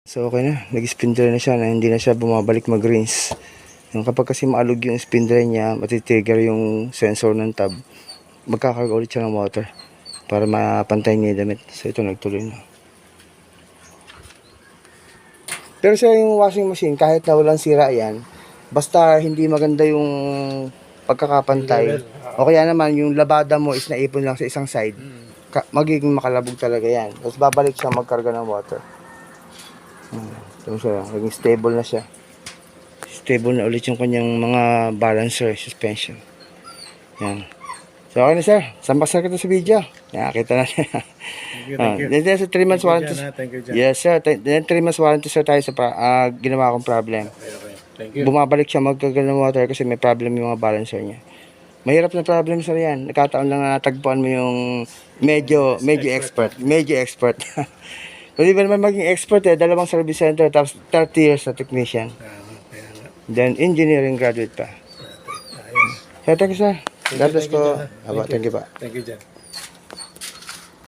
So okay na, nag-spin dry na siya na hindi na siya bumabalik mag-rinse. Yung kapag kasi maalog yung spin dry niya, matitrigger yung sensor ng tab, magkakarga ulit siya ng water para mapantay niya yung damit. So ito nagtuloy na. Pero sa yung washing machine, kahit na walang sira yan, basta hindi maganda yung pagkakapantay, o kaya naman yung labada mo is naipon lang sa isang side, magiging makalabog talaga yan. Tapos babalik siya magkarga ng water. Ito siya, naging stable na siya. Stable na ulit yung kanyang mga balancer, suspension. Yan. So okay na sir, sampasal kita sa video. Nakakita na siya. Thank you. Then sa 3 months warranty. Thank you, John. Yes sir, then 3 months warranty sir tayo sa ginawa kong problem. Okay. Thank you. Bumabalik siya magkagal ng water kasi may problem yung mga balancer niya. Mahirap na problem sir yan. Nagkataon lang na natagpuan mo yung medyo expert. Medyo expert. Kung di ba naman maging expert dalawang service center tapos 30 years na technician. Then engineering graduate pa. So thank you sir. God bless po. Thank you pa. Thank you, John.